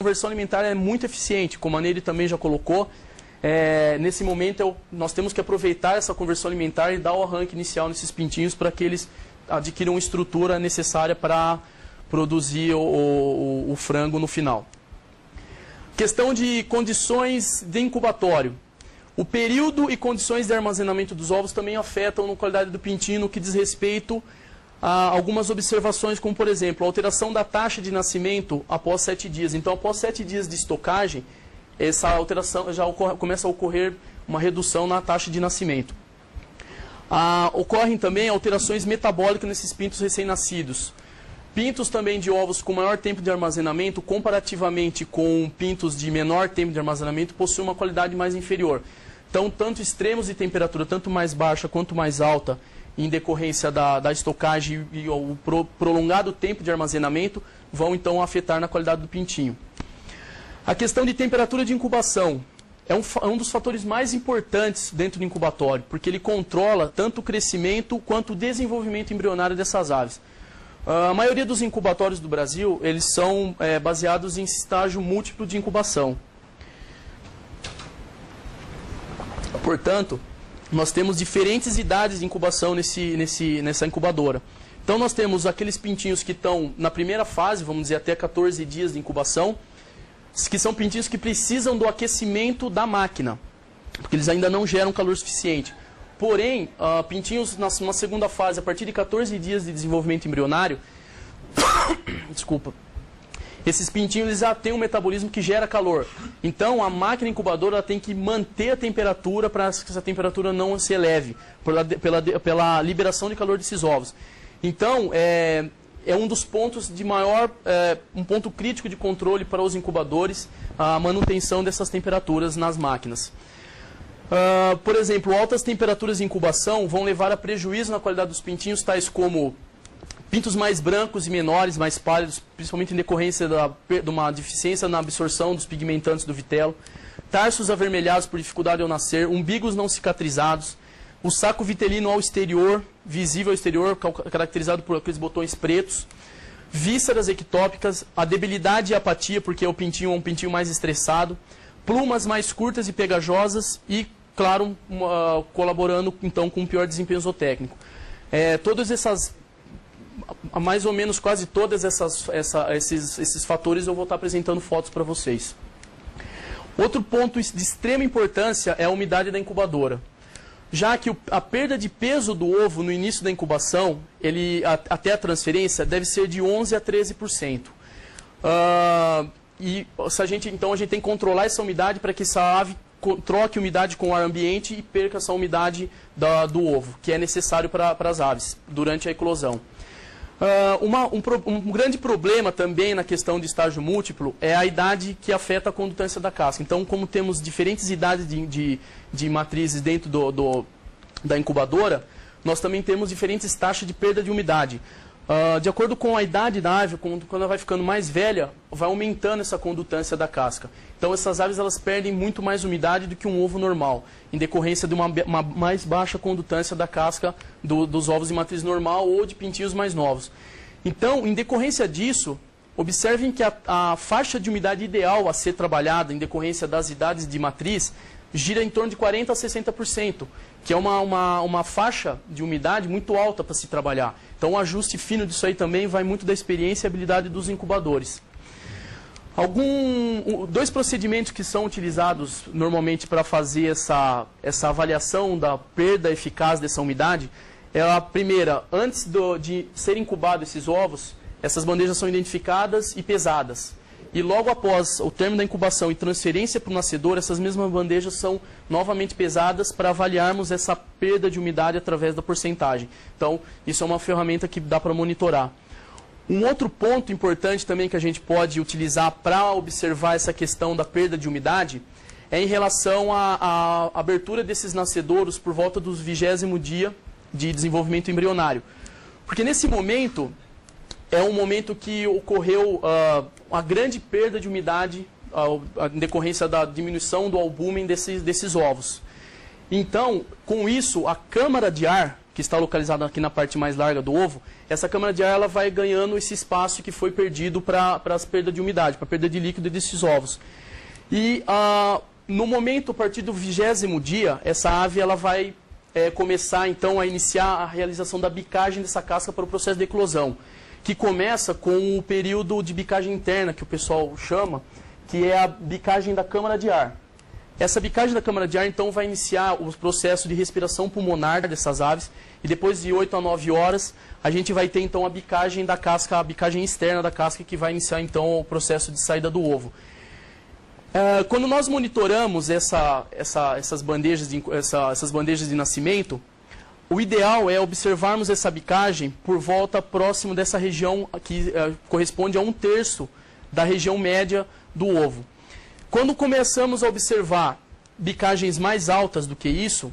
conversão alimentar é muito eficiente, como a Nery também já colocou. Nesse momento, nós temos que aproveitar essa conversão alimentar e dar o arranque inicial nesses pintinhos para que eles adquiram a estrutura necessária para produzir o frango no final. Questão de condições de incubatório. O período e condições de armazenamento dos ovos também afetam a qualidade do pintinho no que diz respeito a algumas observações, como por exemplo, a alteração da taxa de nascimento após 7 dias. Então, após 7 dias de estocagem, essa alteração já começa a ocorrer uma redução na taxa de nascimento. Ocorrem também alterações metabólicas nesses pintos recém-nascidos. Pintos também de ovos com maior tempo de armazenamento, comparativamente com pintos de menor tempo de armazenamento, possuem uma qualidade mais inferior. Então, tanto extremos de temperatura, tanto mais baixa quanto mais alta, em decorrência da estocagem e o prolongado tempo de armazenamento, vão então afetar na qualidade do pintinho. A questão de temperatura de incubação é um dos fatores mais importantes dentro do incubatório, porque ele controla tanto o crescimento quanto o desenvolvimento embrionário dessas aves. A maioria dos incubatórios do Brasil, eles são baseados em estágio múltiplo de incubação. Portanto, nós temos diferentes idades de incubação nessa incubadora. Então, nós temos aqueles pintinhos que estão na primeira fase, vamos dizer, até 14 dias de incubação, que são pintinhos que precisam do aquecimento da máquina, porque eles ainda não geram calor suficiente. Porém, pintinhos numa segunda fase, a partir de 14 dias de desenvolvimento embrionário, desculpa, esses pintinhos eles já têm um metabolismo que gera calor. Então, a máquina incubadora ela tem que manter a temperatura para que essa temperatura não se eleve, pela liberação de calor desses ovos. Então, é um dos pontos de maior, um ponto crítico de controle para os incubadores, a manutenção dessas temperaturas nas máquinas. Por exemplo, altas temperaturas de incubação vão levar a prejuízo na qualidade dos pintinhos, tais como pintos mais brancos e menores, mais pálidos, principalmente em decorrência de uma deficiência na absorção dos pigmentantes do vitelo, tarsos avermelhados por dificuldade ao nascer, umbigos não cicatrizados, o saco vitelino ao exterior, visível ao exterior, caracterizado por aqueles botões pretos, vísceras ectópicas, a debilidade e apatia, porque o pintinho é um pintinho mais estressado, plumas mais curtas e pegajosas e, claro, colaborando então com um pior desempenho zootécnico. Todas essas, mais ou menos quase todos esses fatores eu vou estar apresentando fotos para vocês. Outro ponto de extrema importância é a umidade da incubadora. Já que a perda de peso do ovo no início da incubação, até a transferência, deve ser de 11% a 13%. Então a gente tem que controlar essa umidade para que essa ave troque umidade com o ar ambiente e perca essa umidade do ovo, que é necessário para as aves durante a eclosão. Um grande problema também na questão de estágio múltiplo é a idade que afeta a condutância da casca. Então, como temos diferentes idades de matrizes dentro da incubadora, nós também temos diferentes taxas de perda de umidade. De acordo com a idade da ave, quando ela vai ficando mais velha, vai aumentando essa condutância da casca. Então, essas aves elas perdem muito mais umidade do que um ovo normal, em decorrência de uma mais baixa condutância da casca dos ovos de matriz normal ou de pintinhos mais novos. Então, em decorrência disso, observem que a faixa de umidade ideal a ser trabalhada, em decorrência das idades de matriz, gira em torno de 40% a 60%, que é uma faixa de umidade muito alta para se trabalhar. Então, o ajuste fino disso aí também vai muito da experiência e habilidade dos incubadores. Dois procedimentos que são utilizados normalmente para fazer essa avaliação da perda eficaz dessa umidade é a primeira, antes de ser incubado esses ovos, essas bandejas são identificadas e pesadas. E logo após o término da incubação e transferência para o nascedor, essas mesmas bandejas são novamente pesadas para avaliarmos essa perda de umidade através da porcentagem. Então, isso é uma ferramenta que dá para monitorar. Um outro ponto importante também que a gente pode utilizar para observar essa questão da perda de umidade é em relação à abertura desses nascedouros por volta do 20º dia de desenvolvimento embrionário. Porque nesse momento é um momento que ocorreu uma grande perda de umidade em decorrência da diminuição do albúmen desses ovos. Então, com isso, a câmara de ar que está localizada aqui na parte mais larga do ovo, essa câmara de ar ela vai ganhando esse espaço que foi perdido para as perdas de umidade, para a perda de líquido desses ovos. E no momento, a partir do 20º dia, essa ave ela vai começar então a iniciar a realização da bicagem dessa casca para o processo de eclosão, que começa com o período de bicagem interna, que o pessoal chama, que é a bicagem da câmara de ar. Essa bicagem da câmara de ar, então, vai iniciar o processo de respiração pulmonar dessas aves, e depois de 8 a 9 horas, a gente vai ter, então, a bicagem da casca, a bicagem externa da casca, que vai iniciar, então, o processo de saída do ovo. Quando nós monitoramos essas bandejas de nascimento, o ideal é observarmos essa bicagem por volta próximo dessa região que corresponde a 1/3 da região média do ovo. Quando começamos a observar bicagens mais altas do que isso,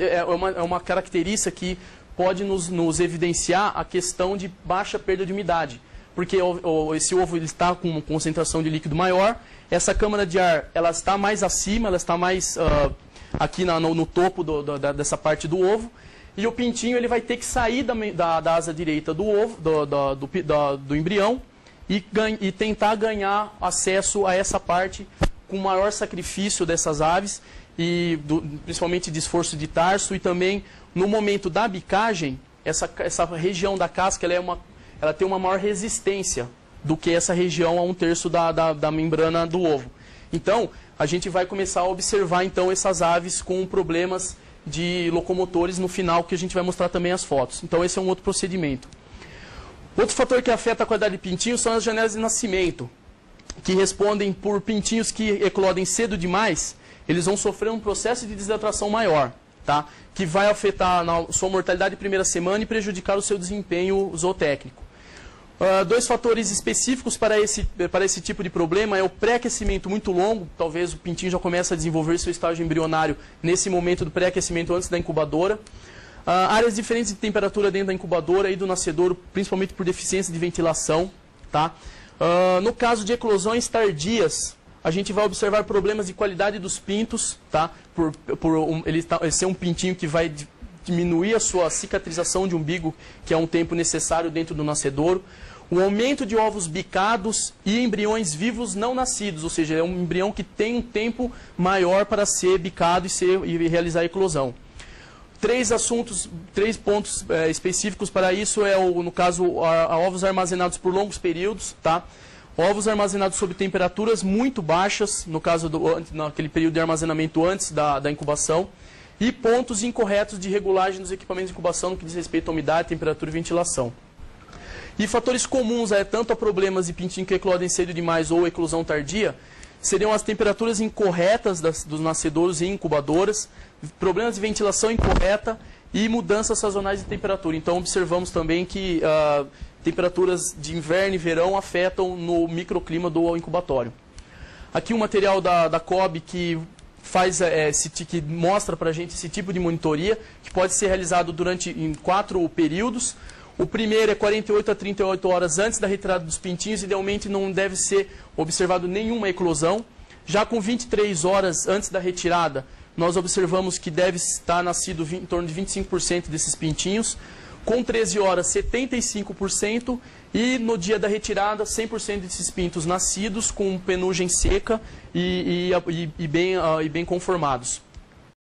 é uma característica que pode nos evidenciar a questão de baixa perda de umidade. Porque esse ovo ele está com uma concentração de líquido maior, essa câmara de ar ela está mais acima, ela está mais aqui no topo dessa parte do ovo, e o pintinho ele vai ter que sair da asa direita do ovo, do embrião, e tentar ganhar acesso a essa parte com maior sacrifício dessas aves, principalmente de esforço de tarso, e também no momento da bicagem, essa região da casca ela tem uma maior resistência do que essa região a 1/3 da membrana do ovo. Então, a gente vai começar a observar então essas aves com problemas de locomotores no final, que a gente vai mostrar também as fotos. Então, esse é um outro procedimento. Outro fator que afeta a qualidade de pintinhos são as janelas de nascimento, que respondem por pintinhos que eclodem cedo demais, eles vão sofrer um processo de desidratação maior, tá? Que vai afetar a sua mortalidade primeira semana e prejudicar o seu desempenho zootécnico. Dois fatores específicos para esse tipo de problema é o pré-aquecimento muito longo, talvez o pintinho já comece a desenvolver seu estágio embrionário nesse momento do pré-aquecimento antes da incubadora. Áreas diferentes de temperatura dentro da incubadora e do nascedouro, principalmente por deficiência de ventilação. Tá? No caso de eclosões tardias, a gente vai observar problemas de qualidade dos pintos, tá? Ele ser um pintinho que vai diminuir a sua cicatrização de umbigo, que é um tempo necessário dentro do nascedouro. O aumento de ovos bicados e embriões vivos não nascidos, ou seja, é um embrião que tem um tempo maior para ser bicado e realizar a eclosão. Três pontos específicos para isso no caso, ovos armazenados por longos períodos, tá? Ovos armazenados sob temperaturas muito baixas, no caso naquele período de armazenamento antes da incubação, e pontos incorretos de regulagem dos equipamentos de incubação no que diz respeito à umidade, temperatura e ventilação. E fatores comuns, tanto a problemas de pintinho que eclodem cedo demais ou eclosão tardia, seriam as temperaturas incorretas dos nascedouros e incubadoras, problemas de ventilação incorreta e mudanças sazonais de temperatura. Então, observamos também que temperaturas de inverno e verão afetam no microclima do incubatório. Aqui um material da COB que que mostra para a gente esse tipo de monitoria, que pode ser realizado em 4 períodos. O primeiro é 48 a 38 horas antes da retirada dos pintinhos, idealmente não deve ser observado nenhuma eclosão. Já com 23 horas antes da retirada, nós observamos que deve estar nascido em torno de 25% desses pintinhos. Com 13 horas, 75%. E no dia da retirada, 100% desses pintos nascidos com penugem seca e bem conformados.